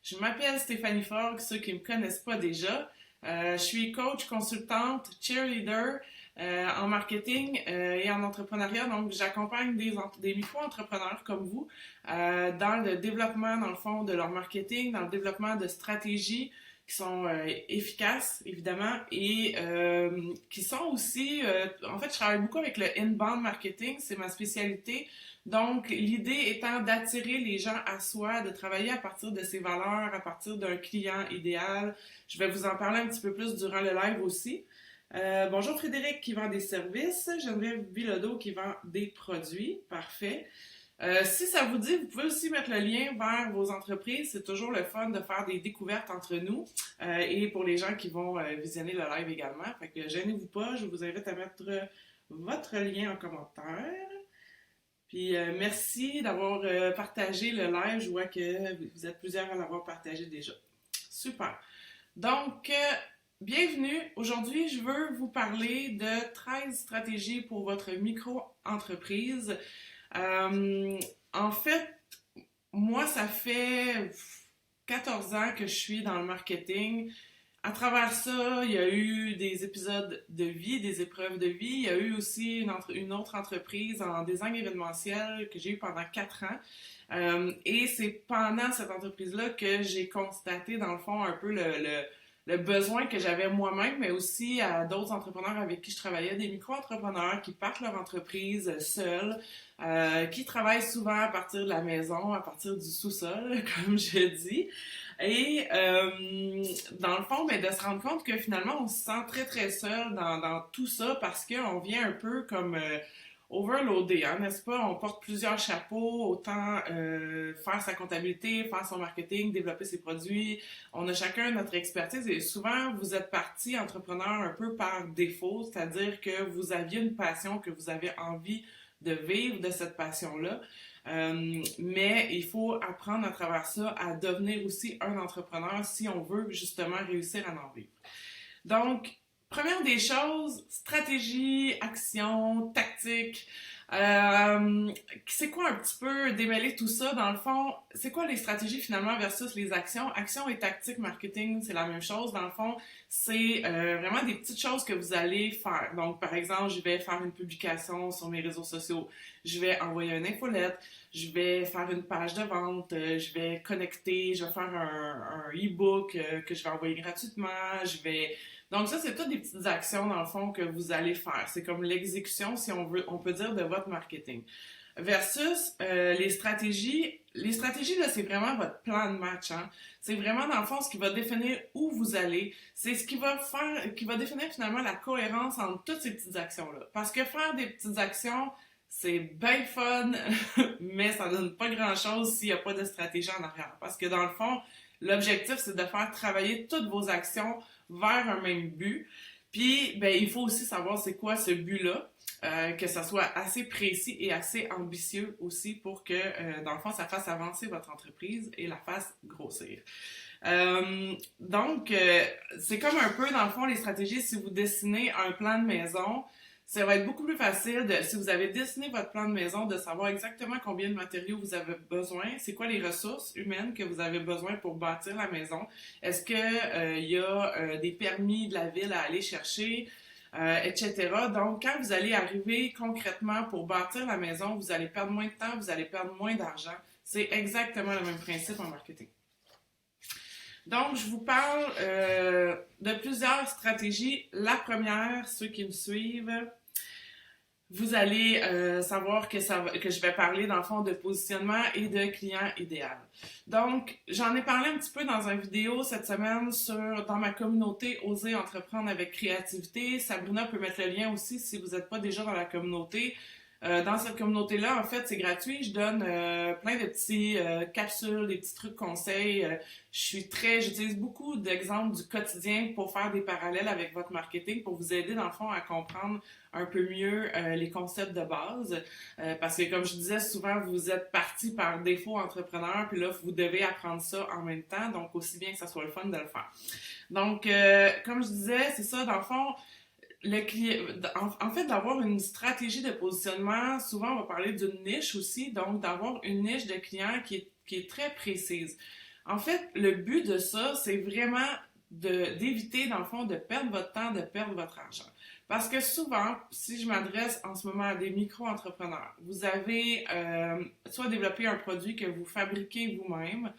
Je m'appelle Stéphanie Fogg, ceux qui ne me connaissent pas déjà. Je suis coach, consultante, cheerleader en marketing et en entrepreneuriat. Donc, j'accompagne des micro-entrepreneurs comme vous dans le développement, dans le fond, de leur marketing, dans le développement de stratégies qui sont efficaces, évidemment, et qui sont aussi... en fait, je travaille beaucoup avec le inbound marketing, c'est ma spécialité. Donc, l'idée étant d'attirer les gens à soi, de travailler à partir de ses valeurs, à partir d'un client idéal. Je vais vous en parler un petit peu plus durant le live aussi. Bonjour Frédéric qui vend des services, Geneviève Bilodeau qui vend des produits. Parfait. Si ça vous dit, vous pouvez aussi mettre le lien vers vos entreprises. C'est toujours le fun de faire des découvertes entre nous et pour les gens qui vont visionner le live également. Fait que gênez-vous pas, je vous invite à mettre votre lien en commentaire. Puis merci d'avoir partagé le live. Je vois que vous êtes plusieurs à l'avoir partagé déjà. Super. Donc, bienvenue. Aujourd'hui, je veux vous parler de 13 stratégies pour votre micro-entreprise. En fait, moi, ça fait 14 ans que je suis dans le marketing. À travers ça, il y a eu des épisodes de vie, des épreuves de vie. Il y a eu aussi une autre entreprise en design événementiel que j'ai eu pendant 4 ans. Et c'est pendant cette entreprise-là que j'ai constaté, dans le fond, un peu le besoin que j'avais moi-même, mais aussi à d'autres entrepreneurs avec qui je travaillais, des micro-entrepreneurs qui partent leur entreprise seuls, qui travaillent souvent à partir de la maison, à partir du sous-sol, comme je dis. Et dans le fond, ben, de se rendre compte que finalement, on se sent très très seul dans tout ça parce qu'on vient un peu comme overloadé, hein, n'est-ce pas? On porte plusieurs chapeaux, autant faire sa comptabilité, faire son marketing, développer ses produits. On a chacun notre expertise et souvent, vous êtes parti entrepreneur un peu par défaut, c'est-à-dire que vous aviez une passion, que vous avez envie de vivre de cette passion-là. Mais il faut apprendre à travers ça à devenir aussi un entrepreneur si on veut justement réussir à en vivre. Donc, première des choses, stratégie, action, tactique. C'est quoi un petit peu démêler tout ça? Dans le fond, c'est quoi les stratégies finalement versus les actions? Action et tactique marketing, c'est la même chose. Dans le fond, c'est vraiment des petites choses que vous allez faire. Donc, par exemple, je vais faire une publication sur mes réseaux sociaux. Je vais envoyer une infolette. Je vais faire une page de vente. Je vais connecter. Je vais faire un e-book que je vais envoyer gratuitement. Donc ça, c'est toutes des petites actions, dans le fond, que vous allez faire. C'est comme l'exécution, si on veut, on peut dire, de votre marketing. Versus les stratégies. Les stratégies, là, c'est vraiment votre plan de match. Hein? C'est vraiment, dans le fond, ce qui va définir où vous allez. C'est ce qui va définir finalement la cohérence entre toutes ces petites actions-là. Parce que faire des petites actions, c'est bien fun, mais ça donne pas grand-chose s'il n'y a pas de stratégie en arrière. Parce que dans le fond, l'objectif, c'est de faire travailler toutes vos actions vers un même but. Puis, ben, il faut aussi savoir c'est quoi ce but-là, que ça soit assez précis et assez ambitieux aussi pour que, dans le fond, ça fasse avancer votre entreprise et la fasse grossir. Donc, c'est comme un peu, dans le fond, les stratégies, si vous dessinez un plan de maison, ça va être beaucoup plus facile, si vous avez dessiné votre plan de maison, de savoir exactement combien de matériaux vous avez besoin, c'est quoi les ressources humaines que vous avez besoin pour bâtir la maison. Est-ce que y a des permis de la ville à aller chercher, etc. Donc, quand vous allez arriver concrètement pour bâtir la maison, vous allez perdre moins de temps, vous allez perdre moins d'argent. C'est exactement le même principe en marketing. Donc, je vous parle de plusieurs stratégies. La première, ceux qui me suivent, vous allez savoir que je vais parler, dans le fond, de positionnement et de client idéal. Donc, j'en ai parlé un petit peu dans une vidéo cette semaine dans ma communauté Oser entreprendre avec créativité. Sabrina peut mettre le lien aussi si vous n'êtes pas déjà dans la communauté. Dans cette communauté-là, en fait, c'est gratuit. Je donne plein de petits capsules, des petits trucs conseils. J'utilise beaucoup d'exemples du quotidien pour faire des parallèles avec votre marketing, pour vous aider, dans le fond, à comprendre un peu mieux les concepts de base. Parce que, comme je disais, souvent, vous êtes parti par défaut entrepreneur, puis là, vous devez apprendre ça en même temps. Donc, aussi bien que ça soit le fun de le faire. Donc, comme je disais, c'est ça, dans le fond, en fait, d'avoir une stratégie de positionnement, souvent on va parler d'une niche aussi, donc d'avoir une niche de clients qui est très précise. En fait, le but de ça, c'est vraiment d'éviter, dans le fond, de perdre votre temps, de perdre votre argent. Parce que souvent, si je m'adresse en ce moment à des micro-entrepreneurs, vous avez soit développé un produit que vous fabriquez vous-même,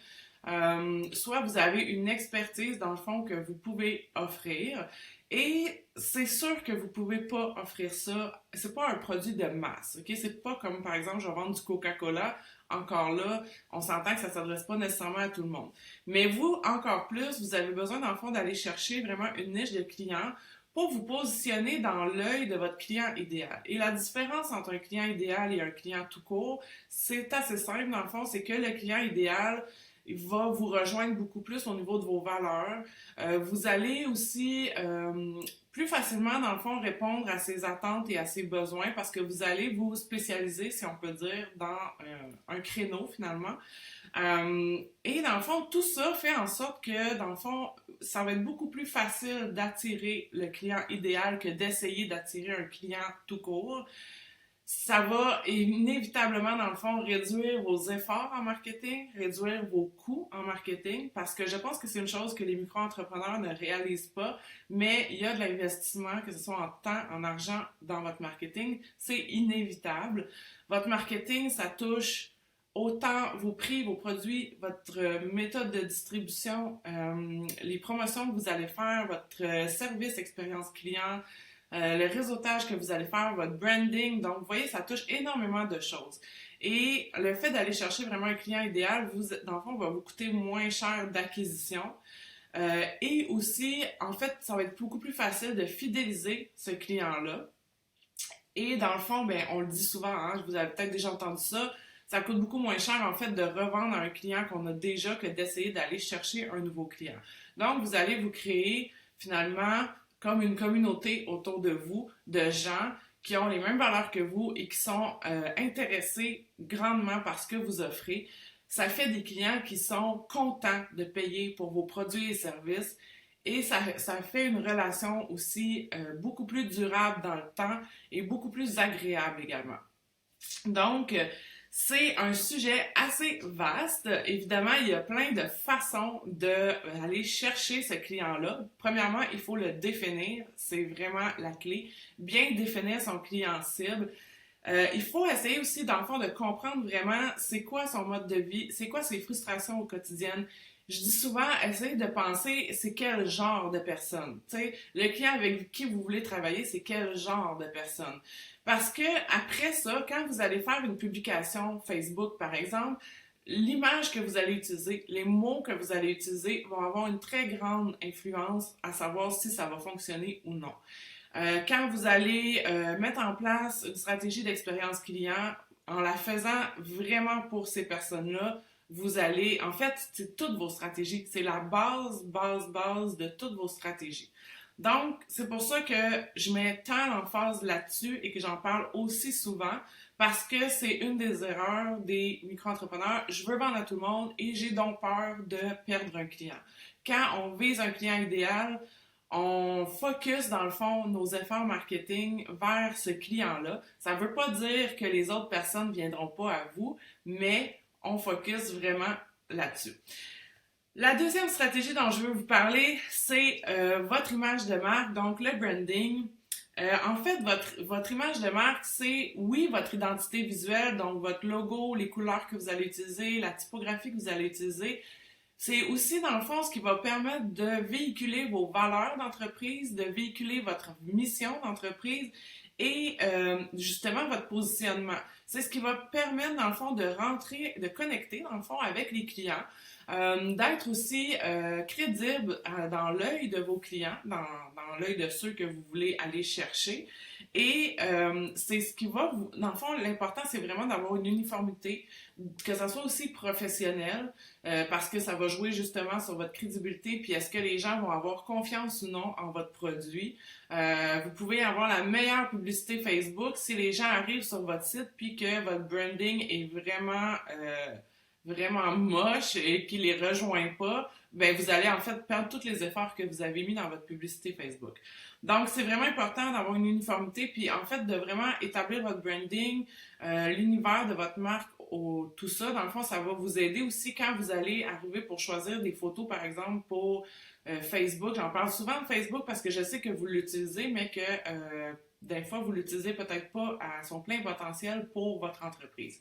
soit vous avez une expertise, dans le fond, que vous pouvez offrir. Et c'est sûr que vous pouvez pas offrir ça. C'est pas un produit de masse, ok? C'est pas comme, par exemple, je vais vendre du Coca-Cola. Encore là, on s'entend que ça s'adresse pas nécessairement à tout le monde. Mais vous, encore plus, vous avez besoin, dans le fond, d'aller chercher vraiment une niche de clients pour vous positionner dans l'œil de votre client idéal. Et la différence entre un client idéal et un client tout court, c'est assez simple, dans le fond, c'est que le client idéal, il va vous rejoindre beaucoup plus au niveau de vos valeurs. Vous allez aussi plus facilement, dans le fond, répondre à ses attentes et à ses besoins parce que vous allez vous spécialiser, si on peut dire, dans un créneau finalement. Et dans le fond, tout ça fait en sorte que, dans le fond, ça va être beaucoup plus facile d'attirer le client idéal que d'essayer d'attirer un client tout court. Ça va inévitablement, dans le fond, réduire vos efforts en marketing, réduire vos coûts en marketing, parce que je pense que c'est une chose que les micro-entrepreneurs ne réalisent pas, mais il y a de l'investissement, que ce soit en temps, en argent, dans votre marketing. C'est inévitable. Votre marketing, ça touche autant vos prix, vos produits, votre méthode de distribution, les promotions que vous allez faire, votre service expérience client, le réseautage que vous allez faire, votre branding. Donc, vous voyez, ça touche énormément de choses. Et le fait d'aller chercher vraiment un client idéal, vous, dans le fond, va vous coûter moins cher d'acquisition. Et aussi, en fait, ça va être beaucoup plus facile de fidéliser ce client-là. Et dans le fond, ben, on le dit souvent, hein, vous avez peut-être déjà entendu ça, ça coûte beaucoup moins cher, en fait, de revendre à un client qu'on a déjà que d'essayer d'aller chercher un nouveau client. Donc, vous allez vous créer, finalement, comme une communauté autour de vous, de gens qui ont les mêmes valeurs que vous et qui sont intéressés grandement par ce que vous offrez. Ça fait des clients qui sont contents de payer pour vos produits et services et ça fait une relation aussi beaucoup plus durable dans le temps et beaucoup plus agréable également. Donc, c'est un sujet assez vaste. Évidemment, il y a plein de façons d'aller chercher ce client-là. Premièrement, il faut le définir. C'est vraiment la clé. Bien définir son client cible. Il faut essayer aussi, dans le fond, de comprendre vraiment c'est quoi son mode de vie, c'est quoi ses frustrations au quotidien. Je dis souvent, essayez de penser c'est quel genre de personne. T'sais, le client avec qui vous voulez travailler, c'est quel genre de personne. Parce que après ça, quand vous allez faire une publication Facebook, par exemple, l'image que vous allez utiliser, les mots que vous allez utiliser vont avoir une très grande influence à savoir si ça va fonctionner ou non. Quand vous allez mettre en place une stratégie d'expérience client en la faisant vraiment pour ces personnes-là, vous allez, en fait, c'est toutes vos stratégies. C'est la base de toutes vos stratégies. Donc, c'est pour ça que je mets tant l'emphase là-dessus et que j'en parle aussi souvent parce que c'est une des erreurs des micro-entrepreneurs. Je veux vendre à tout le monde et j'ai donc peur de perdre un client. Quand on vise un client idéal, on focus dans le fond nos efforts marketing vers ce client-là. Ça ne veut pas dire que les autres personnes ne viendront pas à vous, mais on focus vraiment là-dessus. La deuxième stratégie dont je veux vous parler, c'est votre image de marque, donc le branding. En fait, votre image de marque, c'est, oui, votre identité visuelle, donc votre logo, les couleurs que vous allez utiliser, la typographie que vous allez utiliser. C'est aussi, dans le fond, ce qui va permettre de véhiculer vos valeurs d'entreprise, de véhiculer votre mission d'entreprise et justement votre positionnement. C'est ce qui va permettre, dans le fond, de rentrer, de connecter, dans le fond, avec les clients, d'être aussi crédible dans l'œil de vos clients, dans l'œil de ceux que vous voulez aller chercher. Et c'est ce qui va vous... Dans le fond, l'important, c'est vraiment d'avoir une uniformité, que ça soit aussi professionnel, parce que ça va jouer justement sur votre crédibilité, puis est-ce que les gens vont avoir confiance ou non en votre produit. Vous pouvez avoir la meilleure publicité Facebook si les gens arrivent sur votre site, puis que votre branding est vraiment moche et qui les rejoint pas, ben vous allez en fait perdre tous les efforts que vous avez mis dans votre publicité Facebook. Donc, c'est vraiment important d'avoir une uniformité, puis en fait de vraiment établir votre branding, l'univers de votre marque tout ça, dans le fond, ça va vous aider aussi quand vous allez arriver pour choisir des photos, par exemple, pour Facebook. J'en parle souvent de Facebook parce que je sais que vous l'utilisez, mais que des fois, vous l'utilisez peut-être pas à son plein potentiel pour votre entreprise.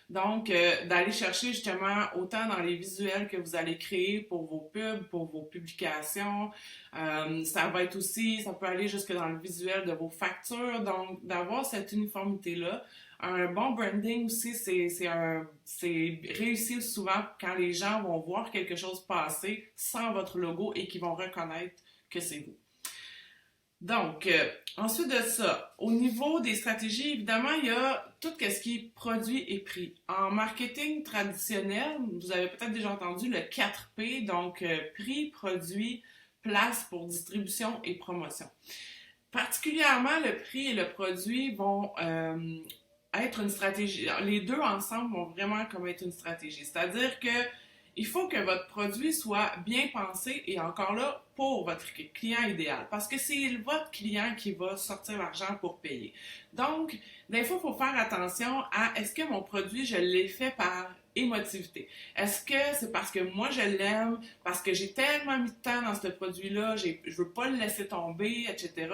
Donc, d'aller chercher justement autant dans les visuels que vous allez créer pour vos pubs, pour vos publications. Ça va être aussi, ça peut aller jusque dans le visuel de vos factures. Donc, d'avoir cette uniformité-là. Un bon branding aussi, c'est réussi souvent quand les gens vont voir quelque chose passer sans votre logo et qu'ils vont reconnaître que c'est vous. Donc, ensuite de ça, au niveau des stratégies, évidemment, il y a tout ce qui est produit et prix. En marketing traditionnel, vous avez peut-être déjà entendu le 4P, donc prix, produit, place pour distribution et promotion. Particulièrement, le prix et le produit vont être une stratégie. Les deux ensemble vont vraiment comme être une stratégie. C'est-à-dire que il faut que votre produit soit bien pensé et encore là pour votre client idéal parce que c'est votre client qui va sortir l'argent pour payer. Donc, des fois, il faut faire attention à est-ce que mon produit, je l'ai fait par émotivité? Est-ce que c'est parce que moi je l'aime, parce que j'ai tellement mis de temps dans ce produit-là, je veux pas le laisser tomber, etc.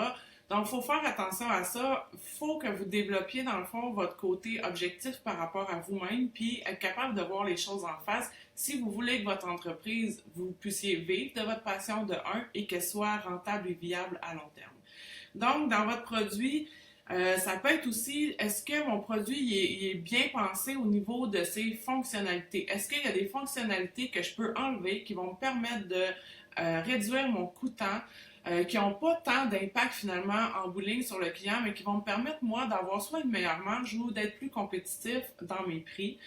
Donc, il faut faire attention à ça. Il faut que vous développiez, dans le fond, votre côté objectif par rapport à vous-même, puis être capable de voir les choses en face. Si vous voulez que votre entreprise, vous puissiez vivre de votre passion de un et qu'elle soit rentable et viable à long terme. Donc, dans votre produit, ça peut être aussi, est-ce que mon produit il est bien pensé au niveau de ses fonctionnalités? Est-ce qu'il y a des fonctionnalités que je peux enlever qui vont me permettre de réduire mon coût-temps? Qui n'ont pas tant d'impact finalement en bout de ligne sur le client, mais qui vont me permettre, moi, d'avoir soit une meilleure marge ou d'être plus compétitif dans mes prix.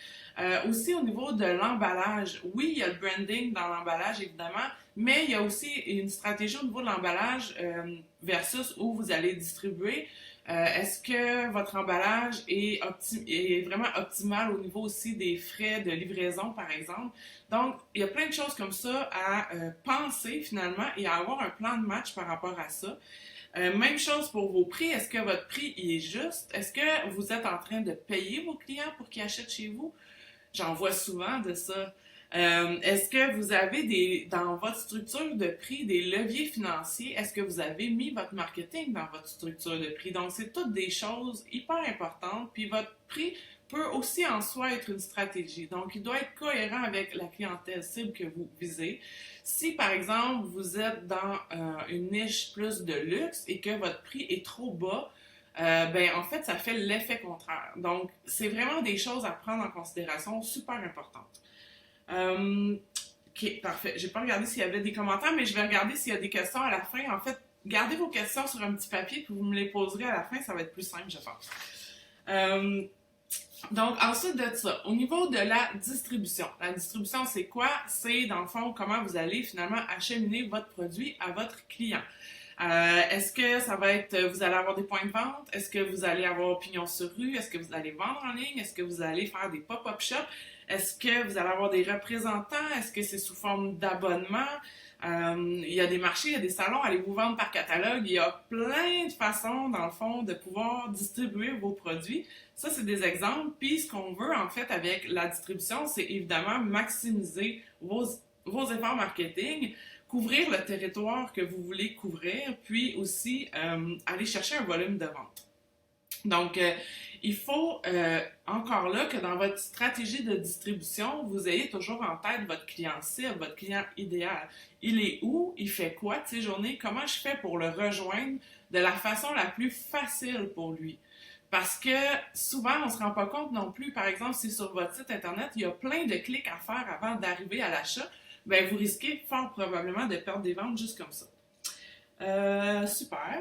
Aussi, au niveau de l'emballage, oui, il y a le branding dans l'emballage, évidemment, mais il y a aussi une stratégie au niveau de l'emballage versus où vous allez distribuer. Est-ce que votre emballage est vraiment optimal au niveau aussi des frais de livraison, par exemple? Donc, il y a plein de choses comme ça à penser finalement et à avoir un plan de match par rapport à ça. Même chose pour vos prix. Est-ce que votre prix il est juste? Est-ce que vous êtes en train de payer vos clients pour qu'ils achètent chez vous? J'en vois souvent de ça. Est-ce que vous avez dans votre structure de prix des leviers financiers? Est-ce que vous avez mis votre marketing dans votre structure de prix? Donc, c'est toutes des choses hyper importantes. Puis, votre prix peut aussi en soi être une stratégie. Donc, il doit être cohérent avec la clientèle cible que vous visez. Si, par exemple, vous êtes dans une niche plus de luxe et que votre prix est trop bas, en fait, ça fait l'effet contraire. Donc, c'est vraiment des choses à prendre en considération super importantes. Ok, parfait. J'ai pas regardé s'il y avait des commentaires, mais je vais regarder s'il y a des questions à la fin. En fait, gardez vos questions sur un petit papier puis vous me les poserez à la fin. Ça va être plus simple, je pense. Donc, ensuite de ça, au niveau de la distribution. La distribution, c'est quoi? C'est, dans le fond, comment vous allez finalement acheminer votre produit à votre client. Est-ce que ça va être, vous allez avoir des points de vente? Est-ce que vous allez avoir pignon sur rue? Est-ce que vous allez vendre en ligne? Est-ce que vous allez faire des pop-up shops? Est-ce que vous allez avoir des représentants? Est-ce que c'est sous forme d'abonnement? Il y a des marchés, il y a des salons, allez vous vendre par catalogue. Il y a plein de façons, dans le fond, de pouvoir distribuer vos produits. Ça, c'est des exemples. Puis, ce qu'on veut, en fait, avec la distribution, c'est évidemment maximiser vos efforts marketing, couvrir le territoire que vous voulez couvrir, puis aussi aller chercher un volume de vente. Donc, il faut encore là que dans votre stratégie de distribution, vous ayez toujours en tête votre client cible, votre client idéal. Il est où? Il fait quoi de ses journées? Comment je fais pour le rejoindre de la façon la plus facile pour lui? Parce que souvent, on ne se rend pas compte non plus, par exemple, si sur votre site Internet, il y a plein de clics à faire avant d'arriver à l'achat, bien, vous risquez fort probablement de perdre des ventes juste comme ça. Super.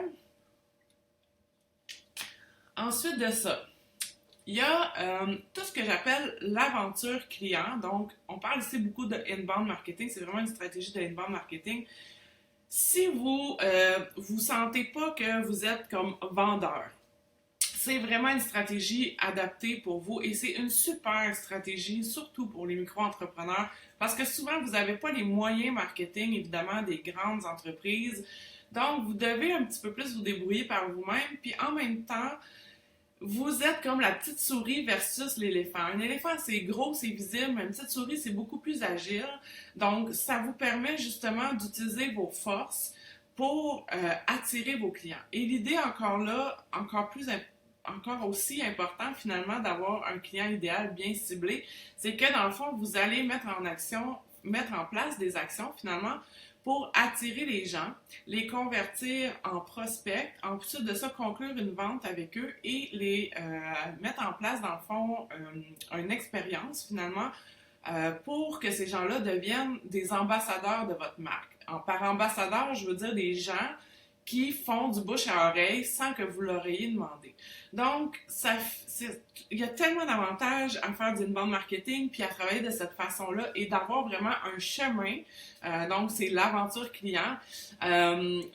Ensuite de ça, il y a tout ce que j'appelle l'aventure client. Donc, on parle ici beaucoup de inbound marketing. C'est vraiment une stratégie de inbound marketing. Si vous vous sentez pas que vous êtes comme vendeur, c'est vraiment une stratégie adaptée pour vous et c'est une super stratégie, surtout pour les micro-entrepreneurs, parce que souvent, vous n'avez pas les moyens marketing, évidemment, des grandes entreprises. Donc, vous devez un petit peu plus vous débrouiller par vous-même, puis en même temps, vous êtes comme la petite souris versus l'éléphant. Un éléphant, c'est gros, c'est visible, mais une petite souris, c'est beaucoup plus agile. Donc, ça vous permet justement d'utiliser vos forces pour attirer vos clients. Et l'idée encore là, encore aussi important finalement d'avoir un client idéal bien ciblé, c'est que dans le fond, vous allez mettre en place des actions finalement pour attirer les gens, les convertir en prospects, ensuite de ça conclure une vente avec eux et les mettre en place dans le fond une expérience finalement pour que ces gens-là deviennent des ambassadeurs de votre marque. Par ambassadeur, je veux dire des gens qui font du bouche à oreille sans que vous leur ayez demandé. Donc, il y a tellement d'avantages à faire d'une bande marketing puis à travailler de cette façon-là et d'avoir vraiment un chemin. Donc, c'est l'aventure client.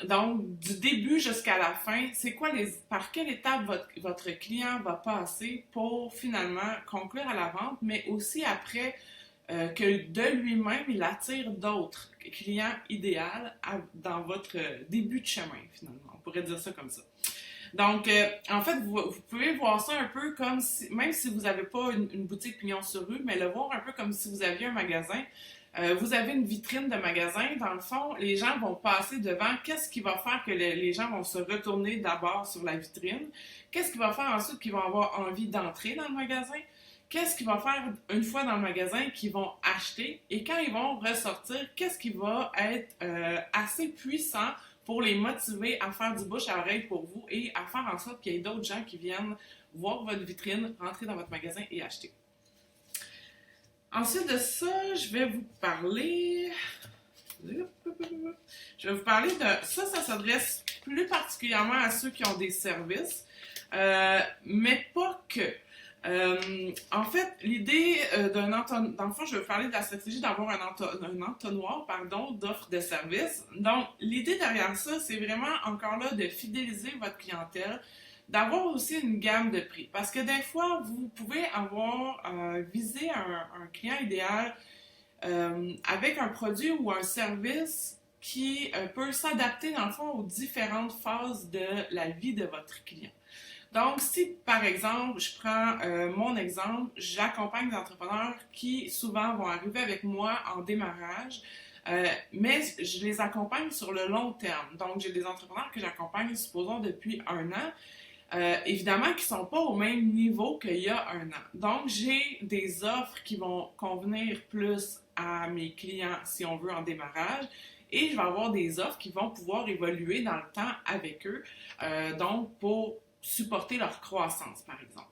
Donc, du début jusqu'à la fin, c'est quoi par quelle étape votre client va passer pour finalement conclure à la vente, mais aussi après que de lui-même, il attire d'autres clients idéaux dans votre début de chemin, finalement. On pourrait dire ça comme ça. Donc, en fait, vous pouvez voir ça un peu comme si, même si vous n'avez pas une boutique pignon sur rue, mais le voir un peu comme si vous aviez un magasin. Vous avez une vitrine de magasin. Dans le fond, les gens vont passer devant. Qu'est-ce qui va faire que les gens vont se retourner d'abord sur la vitrine? Qu'est-ce qui va faire ensuite qu'ils vont avoir envie d'entrer dans le magasin? Qu'est-ce qu'ils vont faire une fois dans le magasin qu'ils vont acheter et quand ils vont ressortir, qu'est-ce qui va être assez puissant pour les motiver à faire du bouche à oreille pour vous et à faire en sorte qu'il y ait d'autres gens qui viennent voir votre vitrine, rentrer dans votre magasin et acheter. Ensuite de ça, je vais vous parler de... Ça s'adresse plus particulièrement à ceux qui ont des services, mais pas que. En fait, l'idée d'un entonnoir, dans le fond, je vais vous parler de la stratégie d'avoir un entonnoir, d'offres de services. Donc, l'idée derrière ça, c'est vraiment encore là de fidéliser votre clientèle, d'avoir aussi une gamme de prix. Parce que des fois, vous pouvez avoir visé un client idéal avec un produit ou un service qui peut s'adapter dans le fond aux différentes phases de la vie de votre client. Donc, si par exemple, je prends mon exemple, j'accompagne des entrepreneurs qui souvent vont arriver avec moi en démarrage, mais je les accompagne sur le long terme. Donc, j'ai des entrepreneurs que j'accompagne, supposons, depuis 1 an, évidemment qui ne sont pas au même niveau qu'il y a 1 an. Donc, j'ai des offres qui vont convenir plus à mes clients, si on veut, en démarrage, et je vais avoir des offres qui vont pouvoir évoluer dans le temps avec eux, donc pour supporter leur croissance, par exemple.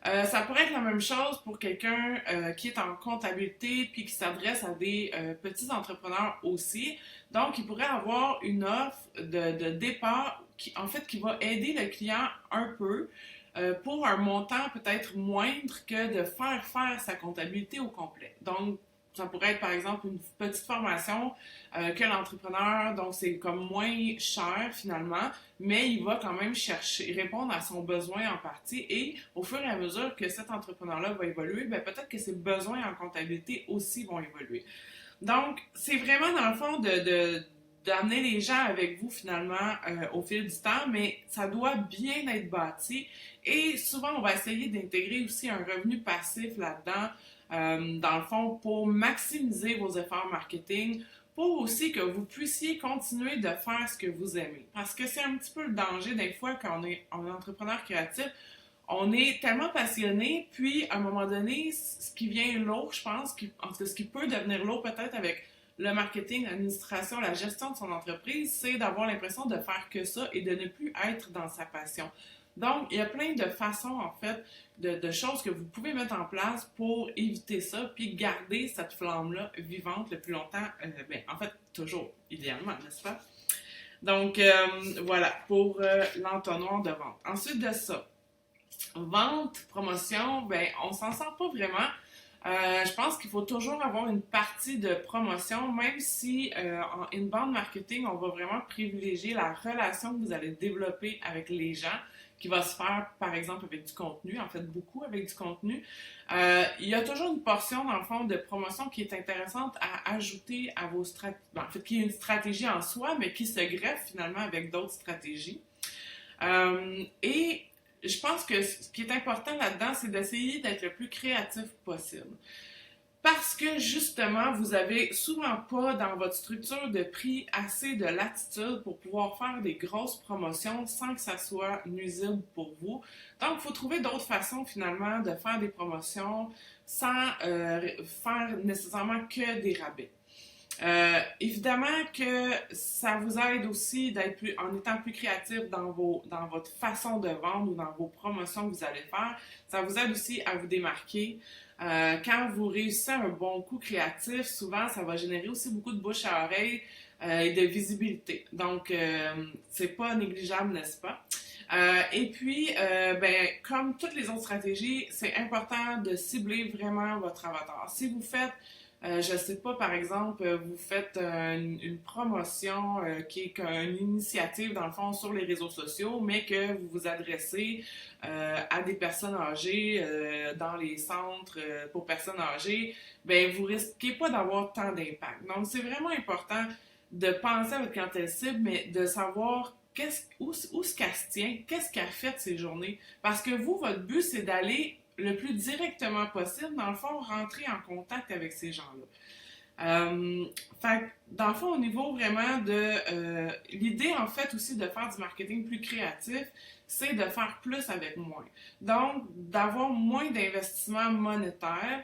Ça pourrait être la même chose pour quelqu'un qui est en comptabilité puis qui s'adresse à des petits entrepreneurs aussi. Donc, il pourrait avoir une offre de départ qui va aider le client un peu pour un montant peut-être moindre que de faire sa comptabilité au complet. Donc, ça pourrait être par exemple une petite formation que l'entrepreneur, donc c'est comme moins cher finalement, mais il va quand même répondre à son besoin en partie et au fur et à mesure que cet entrepreneur-là va évoluer, bien, peut-être que ses besoins en comptabilité aussi vont évoluer. Donc, c'est vraiment dans le fond d'amener les gens avec vous finalement au fil du temps, mais ça doit bien être bâti et souvent on va essayer d'intégrer aussi un revenu passif là-dedans. Dans le fond, pour maximiser vos efforts marketing, pour aussi que vous puissiez continuer de faire ce que vous aimez. Parce que c'est un petit peu le danger des fois quand on est entrepreneur créatif, on est tellement passionné, puis à un moment donné, ce qui vient lourd, je pense, en tout cas, ce qui peut devenir lourd peut-être avec le marketing, l'administration, la gestion de son entreprise, c'est d'avoir l'impression de faire que ça et de ne plus être dans sa passion. Donc, il y a plein de façons, en fait, de choses que vous pouvez mettre en place pour éviter ça, puis garder cette flamme-là vivante le plus longtemps, en fait, toujours, idéalement, n'est-ce pas? Donc, voilà, pour l'entonnoir de vente. Ensuite de ça, vente, promotion, on s'en sort pas vraiment. Je pense qu'il faut toujours avoir une partie de promotion, même si en inbound marketing, on va vraiment privilégier la relation que vous allez développer avec les gens, qui va se faire, par exemple, avec du contenu, en fait, beaucoup avec du contenu. Il y a toujours une portion, dans le fond, de promotion qui est intéressante à ajouter à vos stratégies. En fait, qui est une stratégie en soi, mais qui se greffe finalement avec d'autres stratégies. Et je pense que ce qui est important là-dedans, c'est d'essayer d'être le plus créatif possible. Parce que justement, vous avez souvent pas dans votre structure de prix assez de latitude pour pouvoir faire des grosses promotions sans que ça soit nuisible pour vous. Donc, il faut trouver d'autres façons finalement de faire des promotions sans faire nécessairement que des rabais. Évidemment que ça vous aide aussi d'être plus, en étant plus créatif dans votre façon de vendre ou dans vos promotions que vous allez faire. Ça vous aide aussi à vous démarquer. Quand vous réussissez un bon coup créatif, souvent ça va générer aussi beaucoup de bouche à oreille et de visibilité. Donc, c'est pas négligeable, n'est-ce pas? Et puis, comme toutes les autres stratégies, c'est important de cibler vraiment votre avatar. Si vous faites je sais pas, par exemple, vous faites une promotion qui est une initiative, dans le fond, sur les réseaux sociaux, mais que vous vous adressez à des personnes âgées dans les centres pour personnes âgées, ben vous risquez pas d'avoir tant d'impact. Donc, c'est vraiment important de penser à votre clientèle cible, mais de savoir où ce qu'elle se tient, qu'est-ce qu'elle fait de ces journées. Parce que vous, votre but, c'est d'aller le plus directement possible, dans le fond, rentrer en contact avec ces gens-là. Fait dans le fond, au niveau vraiment de l'idée, en fait, aussi de faire du marketing plus créatif, c'est de faire plus avec moins. Donc, d'avoir moins d'investissement monétaire.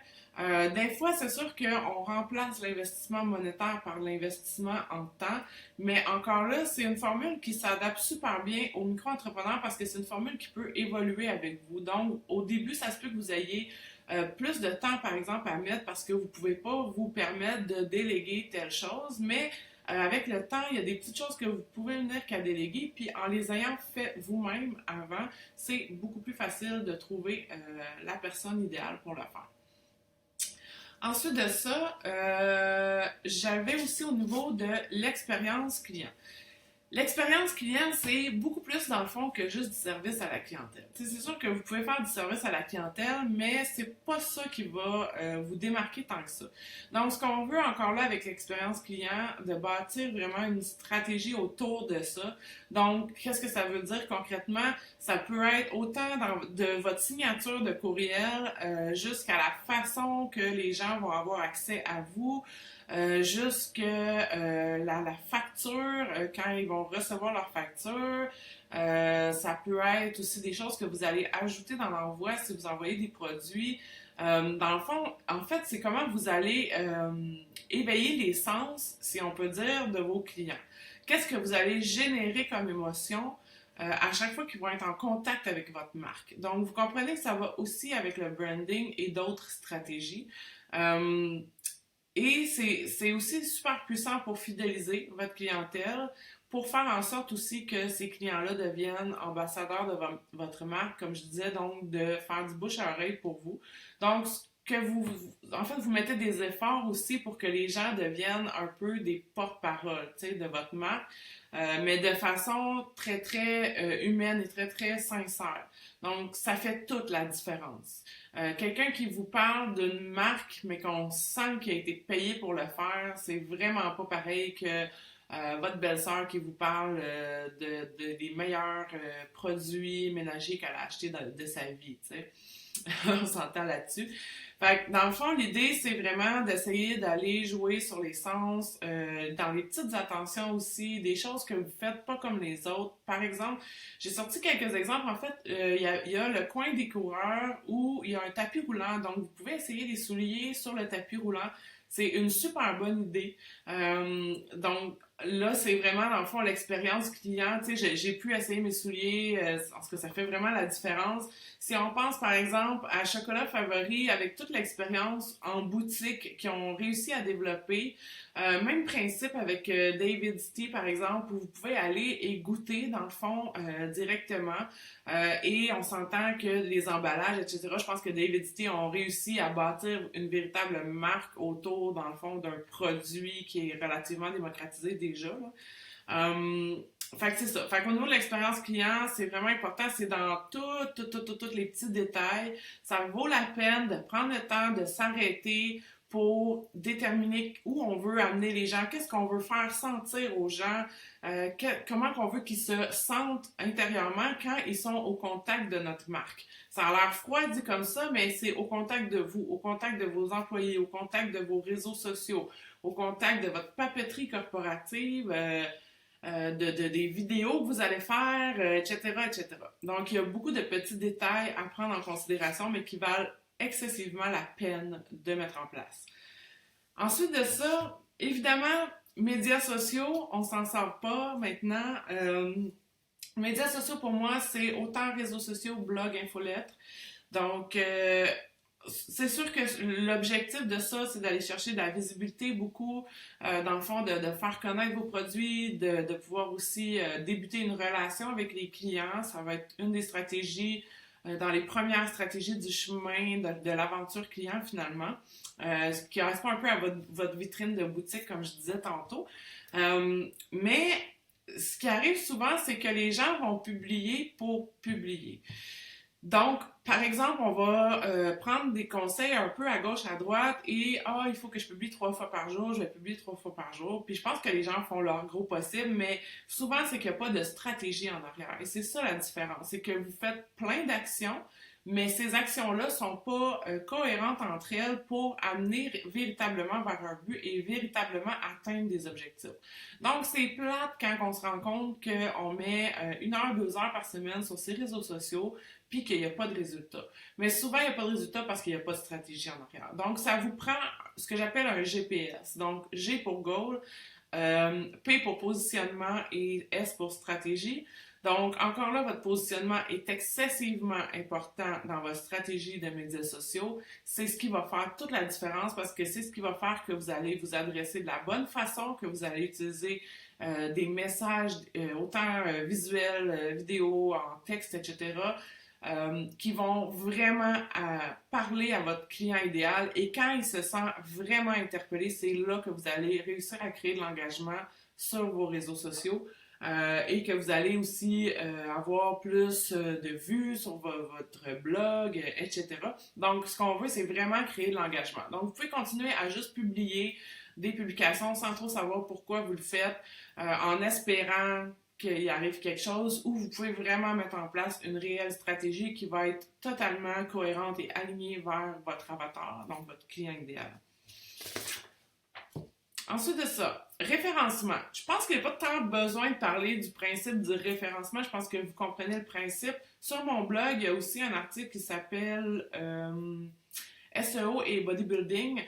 Des fois, c'est sûr qu'on remplace l'investissement monétaire par l'investissement en temps, mais encore là, c'est une formule qui s'adapte super bien aux micro-entrepreneurs parce que c'est une formule qui peut évoluer avec vous. Donc, au début, ça se peut que vous ayez plus de temps, par exemple, à mettre parce que vous ne pouvez pas vous permettre de déléguer telle chose, mais avec le temps, il y a des petites choses que vous pouvez venir qu'à déléguer, puis en les ayant fait vous-même avant, c'est beaucoup plus facile de trouver la personne idéale pour le faire. Ensuite de ça, j'avais aussi au niveau de l'expérience client. L'expérience client, c'est beaucoup plus dans le fond que juste du service à la clientèle. C'est sûr que vous pouvez faire du service à la clientèle, mais c'est pas ça qui va vous démarquer tant que ça. Donc, ce qu'on veut encore là avec l'expérience client, de bâtir vraiment une stratégie autour de ça. Donc, qu'est-ce que ça veut dire concrètement? Ça peut être autant de votre signature de courriel jusqu'à la façon que les gens vont avoir accès à vous. Jusque la facture, quand ils vont recevoir leur facture. Ça peut être aussi des choses que vous allez ajouter dans l'envoi si vous envoyez des produits. Dans le fond, en fait, c'est comment vous allez éveiller les sens, si on peut dire, de vos clients. Qu'est-ce que vous allez générer comme émotion à chaque fois qu'ils vont être en contact avec votre marque. Donc, vous comprenez que ça va aussi avec le branding et d'autres stratégies. Et c'est aussi super puissant pour fidéliser votre clientèle, pour faire en sorte aussi que ces clients-là deviennent ambassadeurs de votre marque, comme je disais, donc de faire du bouche à oreille pour vous. Donc, en fait, vous mettez des efforts aussi pour que les gens deviennent un peu des porte-parole, tu sais, de votre marque, mais de façon très, très humaine et très, très sincère. Donc, ça fait toute la différence. Quelqu'un qui vous parle d'une marque, mais qu'on sent qu'il a été payé pour le faire, c'est vraiment pas pareil que votre belle-sœur qui vous parle des meilleurs produits ménagers qu'elle a achetés de sa vie, tu sais. On s'entend là-dessus. Fait que dans le fond, l'idée, c'est vraiment d'essayer d'aller jouer sur les sens, dans les petites attentions aussi, des choses que vous faites pas comme les autres. Par exemple, j'ai sorti quelques exemples. En fait, il y a le coin des coureurs où il y a un tapis roulant. Donc, vous pouvez essayer les souliers sur le tapis roulant. C'est une super bonne idée. Donc, là, c'est vraiment, dans le fond, l'expérience client. Tu sais, j'ai pu essayer mes souliers parce que ça fait vraiment la différence. Si on pense, par exemple, à Chocolat Favori, avec toute l'expérience en boutique qu'ils ont réussi à développer, même principe avec David City, par exemple, où vous pouvez aller et goûter, dans le fond, directement. Et on s'entend que les emballages, etc., je pense que David City ont réussi à bâtir une véritable marque autour, dans le fond, d'un produit qui est relativement démocratisé déjà, là. Fait que c'est ça. Fait qu'au niveau de l'expérience client, c'est vraiment important. C'est dans tous les petits détails. Ça vaut la peine de prendre le temps de s'arrêter pour déterminer où on veut amener les gens, qu'est-ce qu'on veut faire sentir aux gens, comment on veut qu'ils se sentent intérieurement quand ils sont au contact de notre marque. Ça a l'air froid dit comme ça, mais c'est au contact de vous, au contact de vos employés, au contact de vos réseaux sociaux, au contact de votre papeterie corporative, des vidéos que vous allez faire, etc., etc. Donc, il y a beaucoup de petits détails à prendre en considération, mais qui valent excessivement la peine de mettre en place. Ensuite de ça, évidemment, médias sociaux, on s'en sort pas maintenant. Médias sociaux, pour moi, c'est autant réseaux sociaux, blog, infolettre. Donc, c'est sûr que l'objectif de ça, c'est d'aller chercher de la visibilité beaucoup, dans le fond, de faire connaître vos produits, de pouvoir aussi débuter une relation avec les clients. Ça va être une des stratégies, dans les premières stratégies du chemin de l'aventure client, finalement, ce qui correspond un peu à votre vitrine de boutique, comme je disais tantôt. Mais ce qui arrive souvent, c'est que les gens vont publier pour publier. Donc, par exemple, on va prendre des conseils un peu à gauche, à droite et il faut que je publie 3 fois par jour, je vais publier 3 fois par jour. Puis je pense que les gens font leur gros possible, mais souvent, c'est qu'il n'y a pas de stratégie en arrière. Et c'est ça la différence, c'est que vous faites plein d'actions, mais ces actions-là sont pas cohérentes entre elles pour amener véritablement vers un but et véritablement atteindre des objectifs. Donc, c'est plate quand on se rend compte qu'on met 1 heure, 2 heures par semaine sur ces réseaux sociaux puis qu'il n'y a pas de résultat. Mais souvent, il n'y a pas de résultat parce qu'il n'y a pas de stratégie en arrière. Donc, ça vous prend ce que j'appelle un GPS. Donc, G pour goal, P pour positionnement et S pour stratégie. Donc, encore là, votre positionnement est excessivement important dans votre stratégie de médias sociaux. C'est ce qui va faire toute la différence parce que c'est ce qui va faire que vous allez vous adresser de la bonne façon, que vous allez utiliser des messages autant visuels, vidéo, en texte, etc., qui vont vraiment parler à votre client idéal et quand il se sent vraiment interpellé, c'est là que vous allez réussir à créer de l'engagement sur vos réseaux sociaux et que vous allez aussi avoir plus de vues sur votre blog, etc. Donc, ce qu'on veut, c'est vraiment créer de l'engagement. Donc, vous pouvez continuer à juste publier des publications sans trop savoir pourquoi vous le faites, en espérant qu'il arrive quelque chose, ou vous pouvez vraiment mettre en place une réelle stratégie qui va être totalement cohérente et alignée vers votre avatar, donc votre client idéal. Ensuite de ça, référencement. Je pense qu'il n'y a pas tant besoin de parler du principe du référencement. Je pense que vous comprenez le principe. Sur mon blog, il y a aussi un article qui s'appelle SEO et bodybuilding,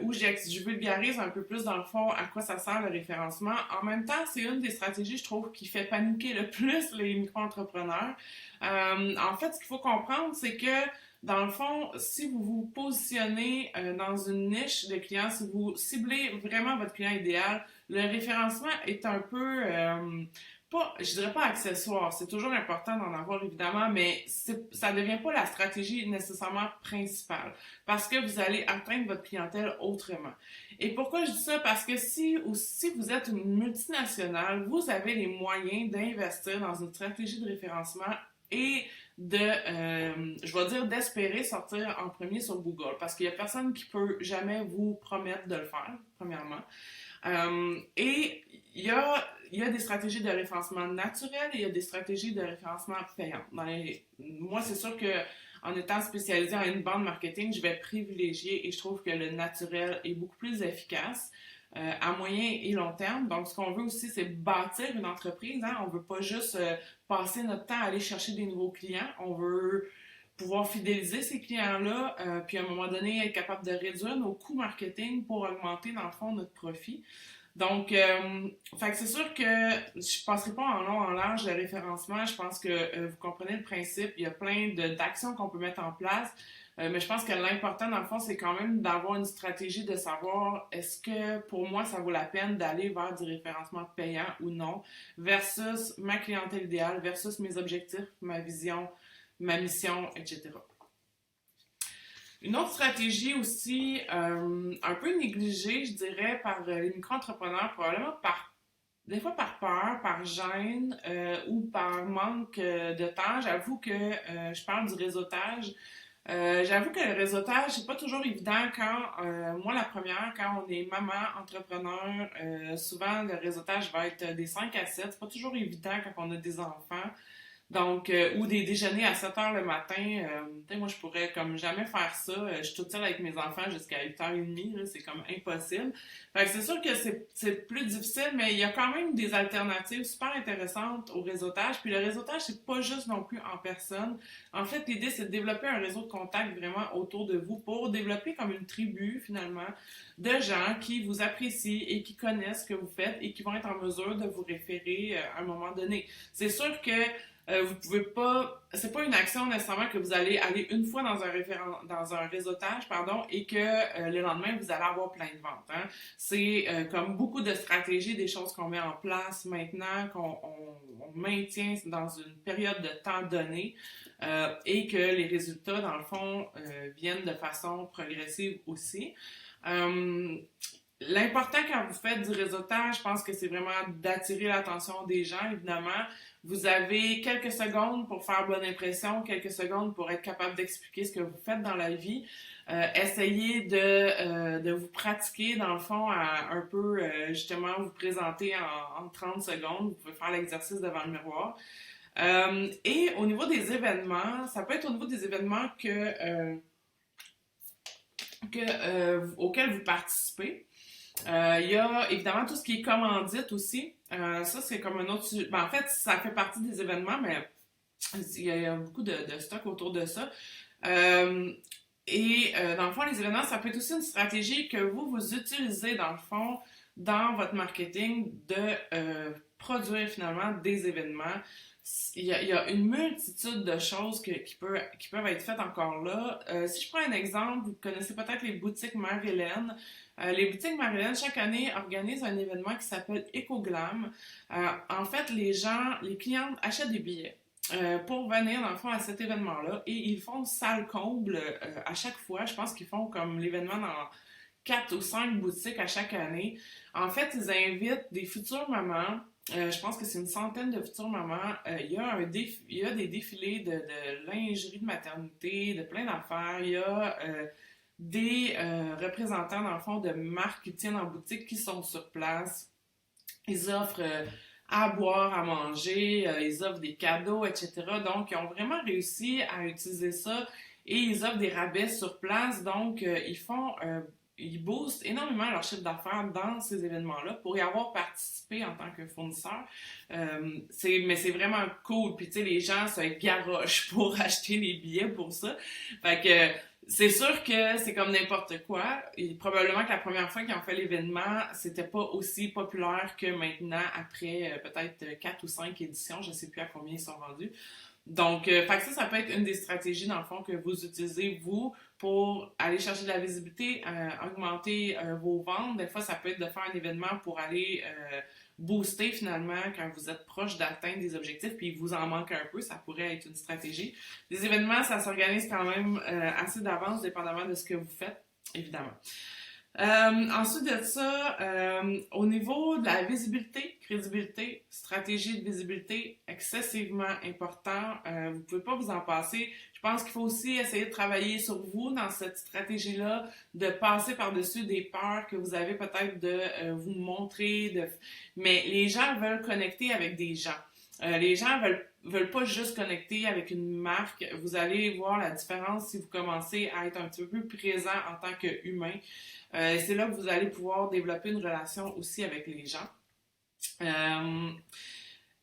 où je vulgarise un peu plus dans le fond à quoi ça sert le référencement. En même temps, c'est une des stratégies, je trouve, qui fait paniquer le plus les micro-entrepreneurs. En fait, ce qu'il faut comprendre, c'est que dans le fond, si vous vous positionnez dans une niche de clients, si vous ciblez vraiment votre client idéal, le référencement est un peu pas, je dirais pas accessoire, c'est toujours important d'en avoir évidemment, mais ça devient pas la stratégie nécessairement principale parce que vous allez atteindre votre clientèle autrement. Et pourquoi je dis ça? Parce que si vous êtes une multinationale, vous avez les moyens d'investir dans une stratégie de référencement et je vais dire d'espérer sortir en premier sur Google parce qu'il y a personne qui peut jamais vous promettre de le faire, premièrement. Et il y a des stratégies de référencement naturel et il y a des stratégies de référencement payantes. Moi, c'est sûr que en étant spécialisée en inbound marketing, je vais privilégier et je trouve que le naturel est beaucoup plus efficace à moyen et long terme. Donc, ce qu'on veut aussi, c'est bâtir une entreprise. Hein? On ne veut pas juste passer notre temps à aller chercher des nouveaux clients. On veut pouvoir fidéliser ces clients-là, puis à un moment donné, être capable de réduire nos coûts marketing pour augmenter, dans le fond, notre profit. Donc, fait que c'est sûr que je ne passerai pas en long, en large le référencement. Je pense que vous comprenez le principe. Il y a plein d'actions qu'on peut mettre en place. Mais je pense que l'important, dans le fond, c'est quand même d'avoir une stratégie de savoir est-ce que, pour moi, ça vaut la peine d'aller vers du référencement payant ou non, versus ma clientèle idéale, versus mes objectifs, ma vision, ma mission, etc. Une autre stratégie aussi, un peu négligée, je dirais, par les micro-entrepreneurs, probablement des fois par peur, par gêne ou par manque de temps. J'avoue que je parle du réseautage. J'avoue que le réseautage, c'est pas toujours évident quand, moi la première, quand on est maman, entrepreneur, souvent le réseautage va être des 5 à 7. C'est pas toujours évident quand on a des enfants. Donc, ou des déjeuners à 7 heures le matin. Tu sais, moi, je pourrais comme jamais faire ça. Je suis toute seule avec mes enfants jusqu'à 8h30, là, c'est comme impossible. Fait que c'est sûr que c'est plus difficile, mais il y a quand même des alternatives super intéressantes au réseautage. Puis le réseautage, c'est pas juste non plus en personne. En fait, l'idée, c'est de développer un réseau de contacts vraiment autour de vous pour développer comme une tribu, finalement, de gens qui vous apprécient et qui connaissent ce que vous faites et qui vont être en mesure de vous référer à un moment donné. C'est sûr que vous pouvez pas, c'est pas une action nécessairement que vous allez aller une fois dans un réseautage, pardon, et que le lendemain vous allez avoir plein de ventes. Hein. C'est comme beaucoup de stratégies, des choses qu'on met en place maintenant, qu'on maintient dans une période de temps donné et que les résultats, dans le fond, viennent de façon progressive aussi. L'important quand vous faites du réseautage, je pense que c'est vraiment d'attirer l'attention des gens, évidemment. Vous avez quelques secondes pour faire bonne impression, quelques secondes pour être capable d'expliquer ce que vous faites dans la vie. Essayez de vous pratiquer, dans le fond, à un peu, justement, vous présenter en 30 secondes. Vous pouvez faire l'exercice devant le miroir. Et au niveau des événements, ça peut être au niveau des événements auxquels vous participez. Il y a évidemment tout ce qui est commandite aussi. Ça, c'est comme un autre sujet. Ben, en fait, ça fait partie des événements, mais il y a beaucoup de stock autour de ça. Dans le fond, les événements, ça peut être aussi une stratégie que vous utilisez, dans le fond, dans votre marketing de produire finalement des événements. Il y a une multitude de choses qui peuvent être faites encore là. Si je prends un exemple, vous connaissez peut-être les boutiques Mère-Hélène. Les boutiques Mère-Hélène, chaque année, organisent un événement qui s'appelle EcoGlam. En fait, les clients achètent des billets pour venir, dans le fond, à cet événement-là et ils font salle comble à chaque fois. Je pense qu'ils font comme l'événement dans 4 ou 5 boutiques à chaque année. En fait, ils invitent des futures mamans. Je pense que c'est une centaine de futures mamans. Il y a des défilés de lingerie de maternité, de plein d'affaires. Il y a des représentants, dans le fond, de marques qui tiennent en boutique qui sont sur place. Ils offrent à boire, à manger, ils offrent des cadeaux, etc. Donc, ils ont vraiment réussi à utiliser ça et ils offrent des rabais sur place. Donc, ils boostent énormément leur chiffre d'affaires dans ces événements-là pour y avoir participé en tant que fournisseur. Mais c'est vraiment cool. Puis, tu sais, les gens se garochent pour acheter les billets pour ça. Fait que c'est sûr que c'est comme n'importe quoi. Et probablement que la première fois qu'ils ont fait l'événement, c'était pas aussi populaire que maintenant, après peut-être 4 ou 5 éditions. Je sais plus à combien ils sont rendus. Donc, fait que ça peut être une des stratégies, dans le fond, que vous utilisez, vous, pour aller chercher de la visibilité, augmenter vos ventes. Des fois, ça peut être de faire un événement pour aller booster, finalement, quand vous êtes proche d'atteindre des objectifs, puis il vous en manque un peu, ça pourrait être une stratégie. Les événements, ça s'organise quand même assez d'avance, dépendamment de ce que vous faites, évidemment. Ensuite de ça, au niveau de la visibilité, crédibilité, stratégie de visibilité, excessivement important. Vous ne pouvez pas vous en passer. Je pense qu'il faut aussi essayer de travailler sur vous dans cette stratégie-là, de passer par-dessus des peurs que vous avez peut-être de vous montrer. Mais les gens veulent connecter avec des gens. Les gens veulent pas juste connecter avec une marque. Vous allez voir la différence si vous commencez à être un petit peu plus présent en tant qu'humain. C'est là que vous allez pouvoir développer une relation aussi avec les gens.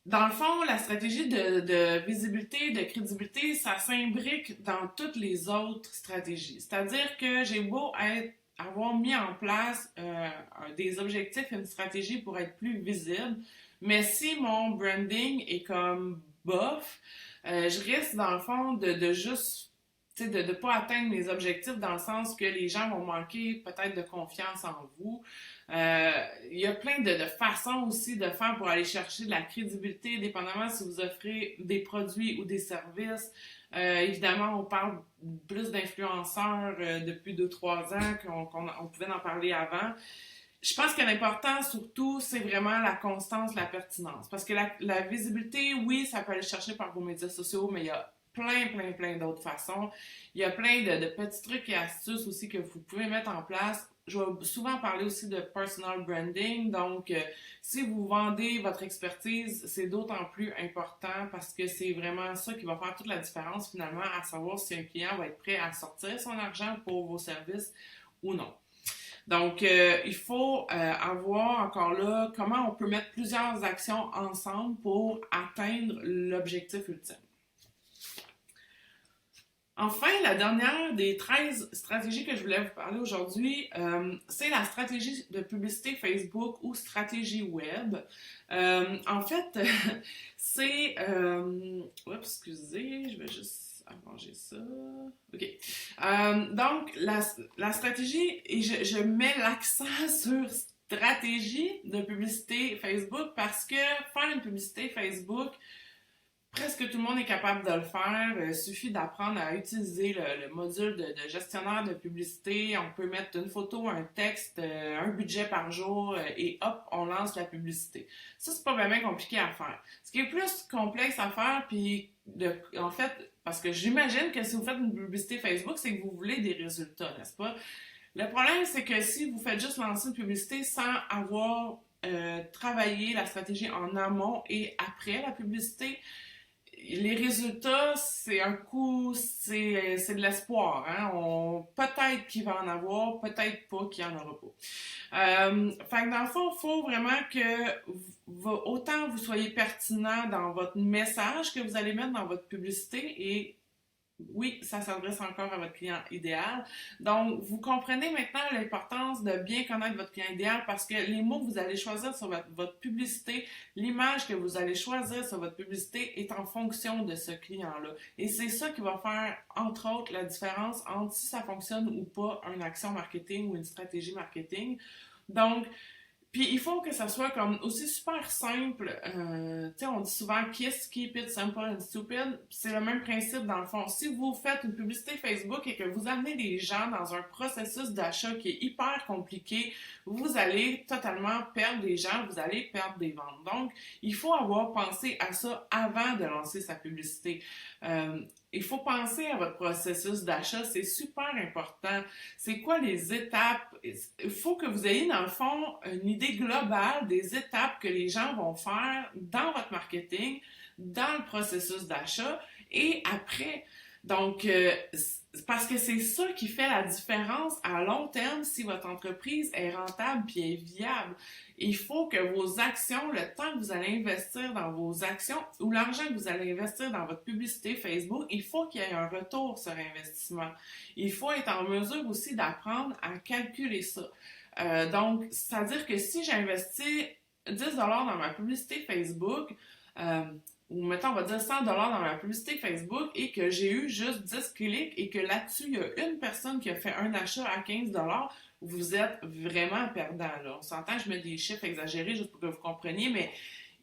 Dans le fond, la stratégie de visibilité, de crédibilité, ça s'imbrique dans toutes les autres stratégies. C'est-à-dire que j'ai beau avoir mis en place des objectifs et une stratégie pour être plus visible, mais si mon branding est comme bof, je risque dans le fond de juste de ne pas atteindre mes objectifs dans le sens que les gens vont manquer peut-être de confiance en vous. Il y a plein de façons aussi de faire pour aller chercher de la crédibilité, dépendamment si vous offrez des produits ou des services. Évidemment, on parle plus d'influenceurs depuis 2-3 ans qu'on pouvait en parler avant. Je pense que l'important, surtout, c'est vraiment la constance, la pertinence. Parce que la visibilité, oui, ça peut aller chercher par vos médias sociaux, mais il y a plein d'autres façons. Il y a plein de petits trucs et astuces aussi que vous pouvez mettre en place. Je vais souvent parler aussi de personal branding. Donc, si vous vendez votre expertise, c'est d'autant plus important parce que c'est vraiment ça qui va faire toute la différence finalement à savoir si un client va être prêt à sortir son argent pour vos services ou non. Donc, il faut avoir encore là comment on peut mettre plusieurs actions ensemble pour atteindre l'objectif ultime. Enfin, la dernière des 13 stratégies que je voulais vous parler aujourd'hui, c'est la stratégie de publicité Facebook ou stratégie web. En fait, c'est... oups, excusez, je vais juste arranger ça. OK. Donc, la stratégie, et je mets l'accent sur stratégie de publicité Facebook parce que faire une publicité Facebook, presque tout le monde est capable de le faire. Il suffit d'apprendre à utiliser le module de gestionnaire de publicité. On peut mettre une photo, un texte, un budget par jour et hop, on lance la publicité. Ça, c'est pas vraiment compliqué à faire. Ce qui est plus complexe à faire, puis en fait, parce que j'imagine que si vous faites une publicité Facebook, c'est que vous voulez des résultats, n'est-ce pas? Le problème, c'est que si vous faites juste lancer une publicité sans avoir travaillé la stratégie en amont et après la publicité, les résultats, c'est un coup, c'est de l'espoir. Hein? Peut-être qu'il va en avoir, peut-être pas qu'il n'y en aura pas. Fait que dans le fond, il faut vraiment que autant vous soyez pertinent dans votre message que vous allez mettre dans votre publicité et oui, ça s'adresse encore à votre client idéal. Donc, vous comprenez maintenant l'importance de bien connaître votre client idéal parce que les mots que vous allez choisir sur votre publicité, l'image que vous allez choisir sur votre publicité est en fonction de ce client-là. Et c'est ça qui va faire, entre autres, la différence entre si ça fonctionne ou pas une action marketing ou une stratégie marketing. Donc, puis il faut que ça soit comme aussi super simple. Tu sais, on dit souvent kiss, keep it simple and stupid. C'est le même principe dans le fond. Si vous faites une publicité Facebook et que vous amenez les gens dans un processus d'achat qui est hyper compliqué, vous allez totalement perdre des gens, vous allez perdre des ventes. Donc, il faut avoir pensé à ça avant de lancer sa publicité. Il faut penser à votre processus d'achat, c'est super important. C'est quoi les étapes? Il faut que vous ayez, dans le fond, une idée globale des étapes que les gens vont faire dans votre marketing, dans le processus d'achat et après. Donc, parce que c'est ça qui fait la différence à long terme si votre entreprise est rentable puis est viable. Il faut que vos actions, le temps que vous allez investir dans vos actions ou l'argent que vous allez investir dans votre publicité Facebook, il faut qu'il y ait un retour sur investissement. Il faut être en mesure aussi d'apprendre à calculer ça. Donc, c'est-à-dire que si j'investis 10$ dans ma publicité Facebook, ou mettons, on va dire 100$ dans ma publicité Facebook et que j'ai eu juste 10 clics et que là-dessus, il y a une personne qui a fait un achat à 15$, vous êtes vraiment perdant. Là. On s'entend, je mets des chiffres exagérés juste pour que vous compreniez, mais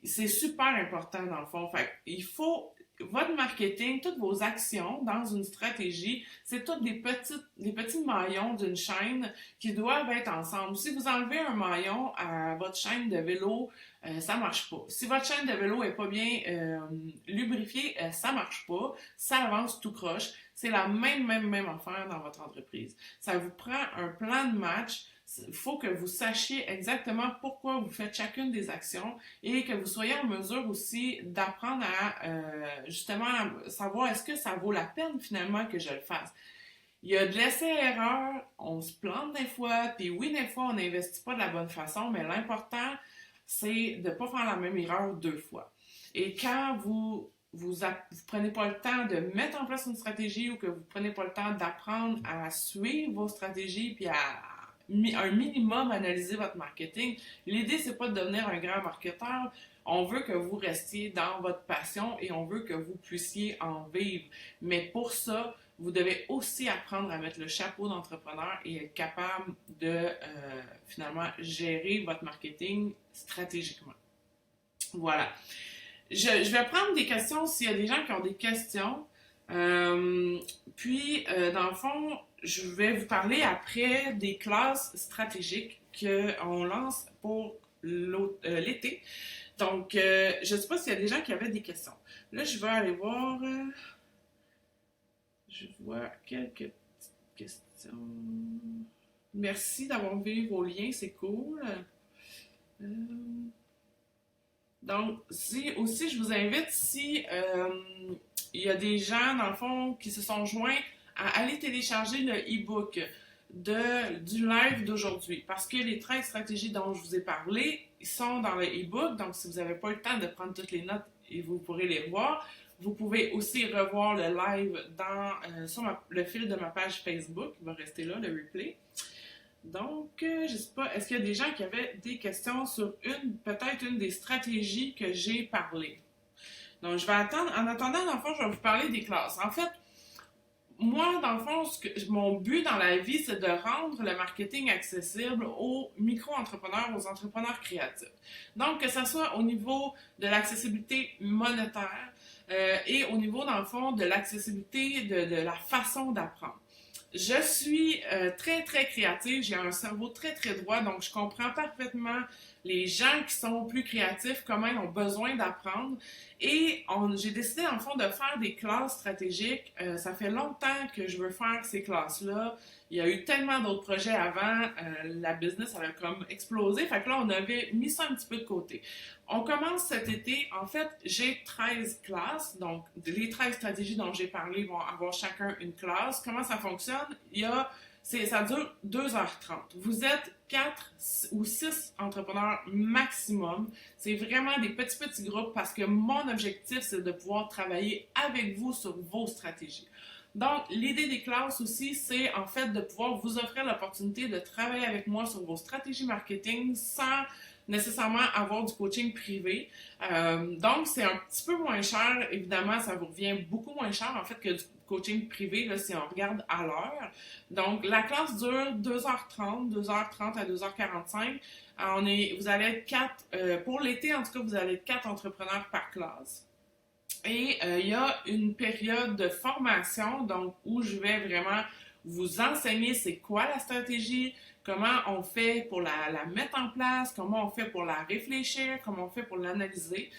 c'est super important dans le fond. Fait il faut, votre marketing, toutes vos actions dans une stratégie, c'est tous des petits maillons d'une chaîne qui doivent être ensemble. Si vous enlevez un maillon à votre chaîne de vélo, ça marche pas. Si votre chaîne de vélo est pas bien lubrifiée, ça marche pas. Ça avance tout croche. C'est la même affaire dans votre entreprise. Ça vous prend un plan de match. Il faut que vous sachiez exactement pourquoi vous faites chacune des actions et que vous soyez en mesure aussi d'apprendre à justement savoir est-ce que ça vaut la peine finalement que je le fasse. Il y a de l'essai-erreur, on se plante des fois, puis oui, des fois, on n'investit pas de la bonne façon, mais l'important, c'est de ne pas faire la même erreur 2 fois. Et quand vous prenez pas le temps de mettre en place une stratégie ou que vous prenez pas le temps d'apprendre à suivre vos stratégies puis à un minimum analyser votre marketing, l'idée c'est pas de devenir un grand marketeur, on veut que vous restiez dans votre passion et on veut que vous puissiez en vivre. Mais pour ça, vous devez aussi apprendre à mettre le chapeau d'entrepreneur et être capable de finalement gérer votre marketing stratégiquement. Voilà. Je vais prendre des questions s'il y a des gens qui ont des questions. Puis, dans le fond, je vais vous parler après des classes stratégiques qu'on lance pour l'été. Donc, je ne sais pas s'il y a des gens qui avaient des questions. Là, je vais aller voir... Je vois quelques petites questions. Merci d'avoir vu vos liens, c'est cool. Euh, Donc, aussi, je vous invite, si il y a des gens, dans le fond, qui se sont joints à aller télécharger le e-book du live d'aujourd'hui. Parce que les 13 stratégies dont je vous ai parlé, ils sont dans le e-book. Donc, si vous n'avez pas eu le temps de prendre toutes les notes, et vous pourrez les voir. Vous pouvez aussi revoir le live sur le fil de ma page Facebook. Il va rester là, le replay. Donc, je ne sais pas, est-ce qu'il y a des gens qui avaient des questions sur peut-être une des stratégies que j'ai parlé? Donc, je vais attendre. En attendant, dans le fond, je vais vous parler des classes. En fait, moi, dans le fond, mon but dans la vie, c'est de rendre le marketing accessible aux micro-entrepreneurs, aux entrepreneurs créatifs. Donc, que ce soit au niveau de l'accessibilité monétaire et au niveau, dans le fond, de l'accessibilité de la façon d'apprendre. Je suis très, très créative. J'ai un cerveau très, très droit, donc je comprends parfaitement les gens qui sont plus créatifs, comment ils ont besoin d'apprendre. Et j'ai décidé, en fond, de faire des classes stratégiques. Ça fait longtemps que je veux faire ces classes-là. Il y a eu tellement d'autres projets avant. La business, elle a comme explosé. Fait que là, on avait mis ça un petit peu de côté. On commence cet été. En fait, j'ai 13 classes. Donc, les 13 stratégies dont j'ai parlé vont avoir chacun une classe. Comment ça fonctionne? Ça dure 2h30. Vous êtes 4 ou 6 entrepreneurs maximum. C'est vraiment des petits groupes parce que mon objectif, c'est de pouvoir travailler avec vous sur vos stratégies. Donc, l'idée des classes aussi, c'est en fait de pouvoir vous offrir l'opportunité de travailler avec moi sur vos stratégies marketing sans nécessairement avoir du coaching privé. Donc, c'est un petit peu moins cher. Évidemment, ça vous revient beaucoup moins cher en fait que du coaching privé là, si on regarde à l'heure. Donc, la classe dure 2h30, 2h30 à 2h45. Vous allez être 4, pour l'été en tout cas, vous allez être 4 entrepreneurs par classe. Et il y a une période de formation, donc où je vais vraiment vous enseigner c'est quoi la stratégie, comment on fait pour la mettre en place, comment on fait pour la réfléchir, comment on fait pour l'analyser.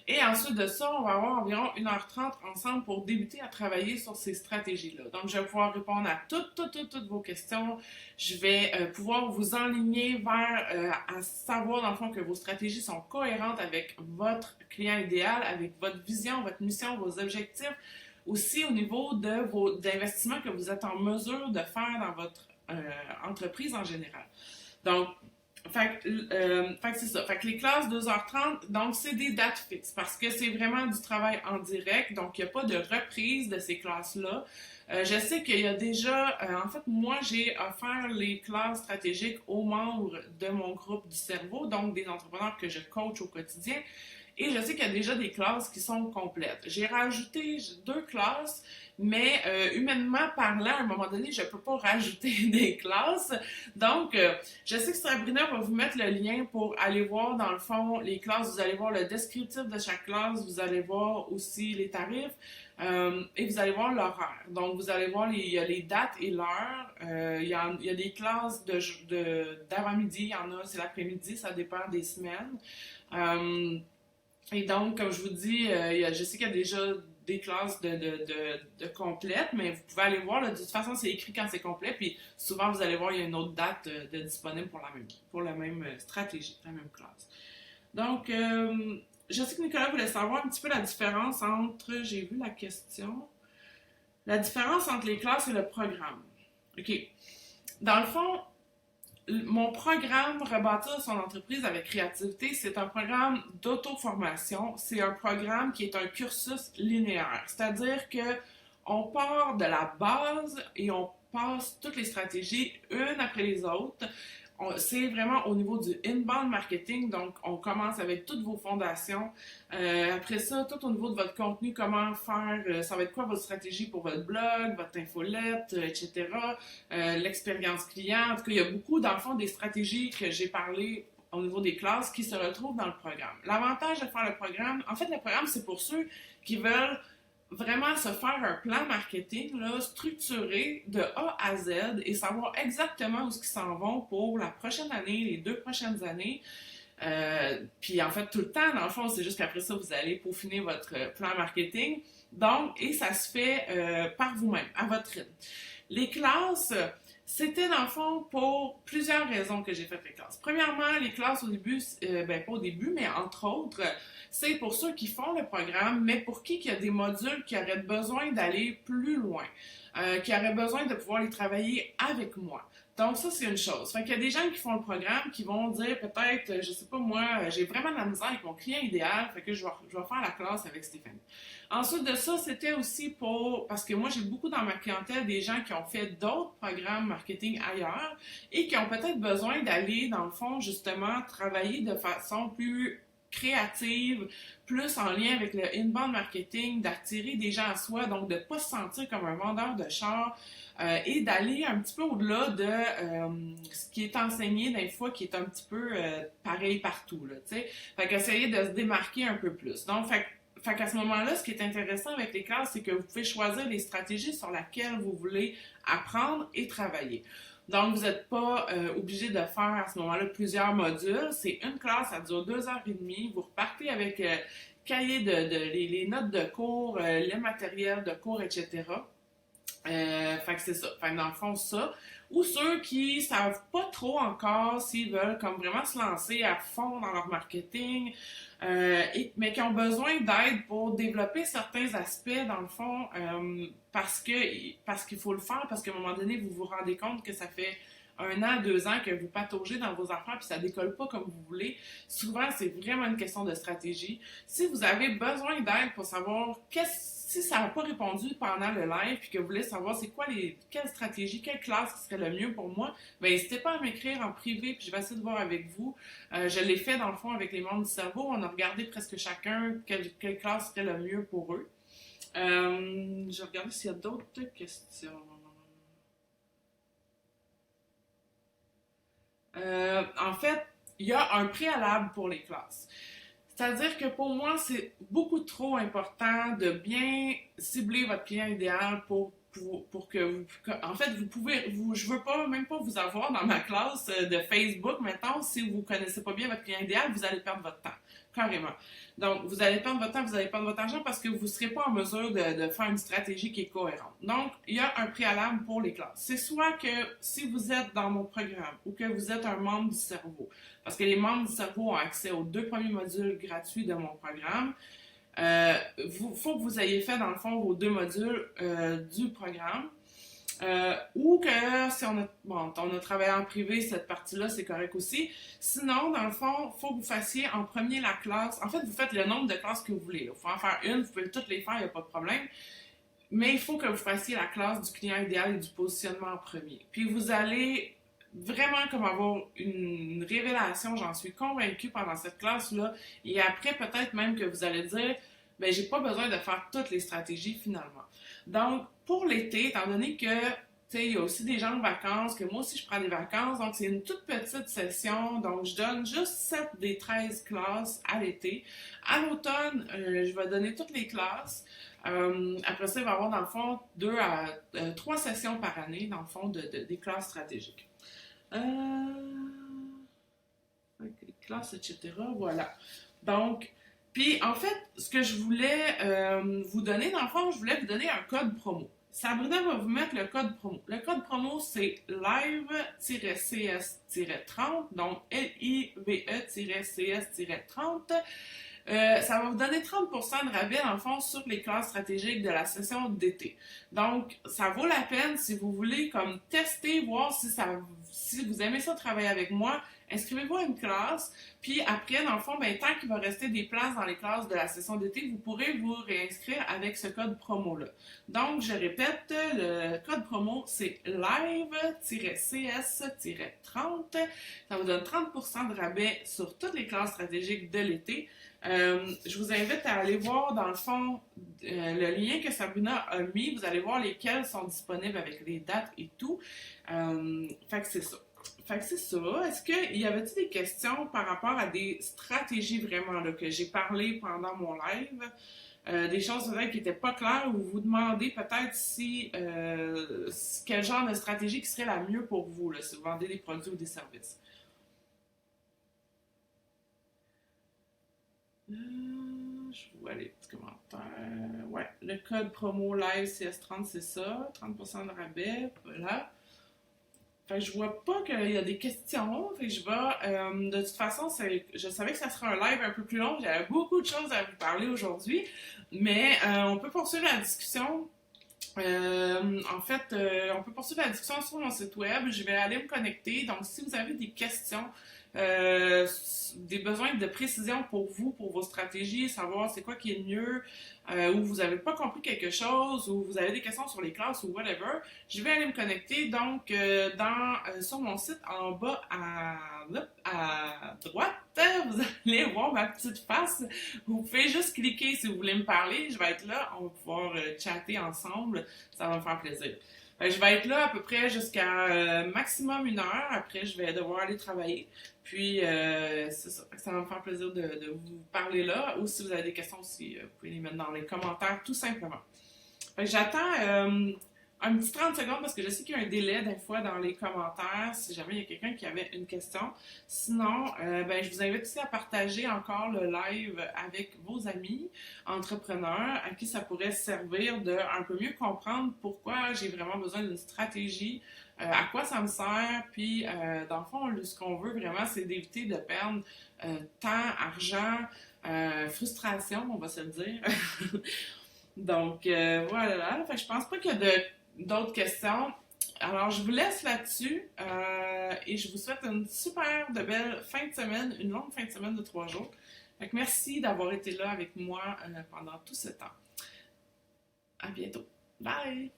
Et ensuite de ça, on va avoir environ 1h30 ensemble pour débuter à travailler sur ces stratégies-là. Donc, je vais pouvoir répondre à toutes vos questions. Je vais pouvoir vous enligner vers à savoir, dans le fond, que vos stratégies sont cohérentes avec votre client idéal, avec votre vision, votre mission, vos objectifs. Aussi au niveau d'investissements que vous êtes en mesure de faire dans votre entreprise en général. Donc, fait que c'est ça. Fait que les classes 2h30, donc c'est des dates fixes parce que c'est vraiment du travail en direct. Donc, il n'y a pas de reprise de ces classes-là. Je sais qu'il y a déjà... en fait, moi, j'ai offert les classes stratégiques aux membres de mon groupe du cerveau, donc des entrepreneurs que je coach au quotidien. Et je sais qu'il y a déjà des classes qui sont complètes. J'ai rajouté 2 classes, mais humainement parlant, à un moment donné, je ne peux pas rajouter des classes. Donc, je sais que Sabrina va vous mettre le lien pour aller voir, dans le fond, les classes. Vous allez voir le descriptif de chaque classe. Vous allez voir aussi les tarifs. Et vous allez voir l'horaire. Donc, vous allez voir il y a les dates et l'heure. Il y a des classes d'avant-midi. Il y en a, c'est l'après-midi. Ça dépend des semaines. Et donc, comme je vous dis, je sais qu'il y a déjà des classes de complètes, mais vous pouvez aller voir. Là, de toute façon, c'est écrit quand c'est complet. Puis souvent, vous allez voir, il y a une autre date de disponible pour la même stratégie, la même classe. Donc, je sais que Nicolas voulait savoir un petit peu la différence entre, j'ai vu la question, la différence entre les classes et le programme. OK. Dans le fond, mon programme Rebâtir son entreprise avec créativité, c'est un programme d'auto-formation. C'est un programme qui est un cursus linéaire. C'est-à-dire que on part de la base et on passe toutes les stratégies une après les autres. C'est vraiment au niveau du inbound marketing, donc on commence avec toutes vos fondations. Après ça, tout au niveau de votre contenu, comment faire, ça va être quoi votre stratégie pour votre blog, votre infolette, etc. L'expérience client. En tout cas, il y a beaucoup, dans le fond, des stratégies que j'ai parlé au niveau des classes qui se retrouvent dans le programme. L'avantage de faire le programme, en fait, le programme, c'est pour ceux qui veulent vraiment se faire un plan marketing là, structuré de A à Z et savoir exactement où ils s'en vont pour la prochaine année, les 2 prochaines années. Puis en fait, tout le temps, dans le fond, c'est juste qu'après ça, vous allez peaufiner votre plan marketing. Donc, et ça se fait par vous-même, à votre rythme. Les classes, c'était dans le fond pour plusieurs raisons que j'ai fait les classes. Premièrement, les classes au début, ben pas au début, mais entre autres, c'est pour ceux qui font le programme, mais pour qui il y a des modules qui auraient besoin d'aller plus loin, qui auraient besoin de pouvoir les travailler avec moi. Donc ça, c'est une chose. Fait qu'il y a des gens qui font le programme qui vont dire peut-être, je sais pas moi, j'ai vraiment de la misère avec mon client idéal, fait que je vais faire la classe avec Stéphanie. Ensuite de ça, c'était aussi parce que moi j'ai beaucoup dans ma clientèle des gens qui ont fait d'autres programmes marketing ailleurs et qui ont peut-être besoin d'aller, dans le fond, justement, travailler de façon plus créative, plus en lien avec le inbound marketing, d'attirer des gens à soi, donc de ne pas se sentir comme un vendeur de char et d'aller un petit peu au-delà de ce qui est enseigné des fois qui est un petit peu pareil partout, là, tu sais. Fait qu'essayer de se démarquer un peu plus. Donc, fait qu'à ce moment-là, ce qui est intéressant avec les classes, c'est que vous pouvez choisir les stratégies sur lesquelles vous voulez apprendre et travailler. Donc, vous n'êtes pas obligé de faire à ce moment-là plusieurs modules. C'est une classe, ça dure 2 heures et demie. Vous repartez avec cahier les notes de cours, le matériel de cours, etc. Fait que c'est ça. Fait que dans le fond, ça. Ou ceux qui savent pas trop encore s'ils veulent comme vraiment se lancer à fond dans leur marketing, mais qui ont besoin d'aide pour développer certains aspects, dans le fond, parce qu'il faut le faire, parce qu'à un moment donné, vous vous rendez compte que ça fait 1 an, 2 ans que vous pataugez dans vos affaires puis ça décolle pas comme vous voulez. Souvent, c'est vraiment une question de stratégie. Si vous avez besoin d'aide pour savoir si ça n'a pas répondu pendant le live puis que vous voulez savoir quelle stratégie, quelle classe qui serait le mieux pour moi, ben n'hésitez pas à m'écrire en privé puis je vais essayer de voir avec vous. Je l'ai fait dans le fond avec les membres du cerveau. On a regardé presque chacun quelle classe serait le mieux pour eux. Je vais regarder s'il y a d'autres questions. En fait, il y a un préalable pour les classes. C'est-à-dire que pour moi, c'est beaucoup trop important de bien cibler votre client idéal pour que vous... En fait, je veux pas, même pas vous avoir dans ma classe de Facebook. Maintenant, si vous connaissez pas bien votre client idéal, vous allez perdre votre temps. Carrément. Donc, vous allez perdre votre temps, vous allez perdre votre argent parce que vous ne serez pas en mesure de faire une stratégie qui est cohérente. Donc, il y a un préalable pour les classes. C'est soit que si vous êtes dans mon programme ou que vous êtes un membre du cerveau, parce que les membres du cerveau ont accès aux 2 premiers modules gratuits de mon programme, faut que vous ayez fait, dans le fond, vos 2 modules du programme. Ou que si on a travaillé en privé, cette partie-là, c'est correct aussi. Sinon, dans le fond, il faut que vous fassiez en premier la classe. En fait, vous faites le nombre de classes que vous voulez. Il faut en faire une, vous pouvez toutes les faire, il n'y a pas de problème. Mais il faut que vous fassiez la classe du client idéal et du positionnement en premier. Puis vous allez vraiment comme avoir une révélation, j'en suis convaincue pendant cette classe-là. Et après, peut-être même que vous allez dire, ben j'ai pas besoin de faire toutes les stratégies finalement. Donc, pour l'été, étant donné que il y a aussi des gens en vacances, que moi aussi je prends des vacances, donc c'est une toute petite session, donc je donne juste 7 des 13 classes à l'été. À l'automne, je vais donner toutes les classes. Après ça, il va y avoir dans le fond 2 à 3 sessions par année, dans le fond, des classes stratégiques. Les classes, etc. Voilà. Donc, puis en fait, ce que je voulais vous donner, dans le fond, je voulais vous donner un code promo. Sabrina va vous mettre le code promo. Le code promo, c'est live-cs-30, donc LIVE-CS-30. Ça va vous donner 30% de rabais, dans le fond, sur les classes stratégiques de la session d'été. Donc, ça vaut la peine si vous voulez comme tester, voir si vous aimez ça travailler avec moi. Inscrivez-vous à une classe, puis après, dans le fond, ben, tant qu'il va rester des places dans les classes de la session d'été, vous pourrez vous réinscrire avec ce code promo-là. Donc, je répète, le code promo, c'est live-cs-30. Ça vous donne 30% de rabais sur toutes les classes stratégiques de l'été. Je vous invite à aller voir, dans le fond, le lien que Sabrina a mis. Vous allez voir lesquels sont disponibles avec les dates et tout. Fait que c'est ça. Est-ce qu'il y avait-il des questions par rapport à des stratégies vraiment là, que j'ai parlé pendant mon live? Des choses peut-être qui n'étaient pas claires ou vous demandez peut-être quel genre de stratégie qui serait la mieux pour vous là, si vous vendez des produits ou des services? Je vois les petits commentaires. Ouais, le code promo live CS30, c'est ça. 30% de rabais, voilà. Fait que je vois pas qu'il y a des questions. Fait que je vais. De toute façon, je savais que ça serait un live un peu plus long. J'avais beaucoup de choses à vous parler aujourd'hui. Mais on peut poursuivre la discussion. On peut poursuivre la discussion sur mon site web. Je vais aller me connecter. Donc, si vous avez des questions, euh, des besoins de précision pour vous, pour vos stratégies, savoir c'est quoi qui est le mieux, ou vous n'avez pas compris quelque chose, ou vous avez des questions sur les classes ou whatever, je vais aller me connecter. Donc, sur mon site, en bas à droite, vous allez voir ma petite face. Vous pouvez juste cliquer si vous voulez me parler. Je vais être là. On va pouvoir chatter ensemble. Ça va me faire plaisir. Je vais être là à peu près jusqu'à maximum 1 heure. Après, je vais devoir aller travailler. Puis, c'est ça. Ça va me faire plaisir de vous parler là. Ou si vous avez des questions aussi, vous pouvez les mettre dans les commentaires tout simplement. J'attends un petit 30 secondes parce que je sais qu'il y a un délai des fois dans les commentaires si jamais il y a quelqu'un qui avait une question. Sinon, je vous invite aussi à partager encore le live avec vos amis entrepreneurs à qui ça pourrait servir de un peu mieux comprendre pourquoi j'ai vraiment besoin d'une stratégie, à quoi ça me sert, puis dans le fond, ce qu'on veut vraiment, c'est d'éviter de perdre temps, argent, frustration, on va se le dire. Donc, voilà. Fait que je pense pas qu'il y a d'autres questions. Alors, je vous laisse là-dessus et je vous souhaite une super de belle fin de semaine, une longue fin de semaine de 3 jours. Fait que merci d'avoir été là avec moi pendant tout ce temps. À bientôt. Bye!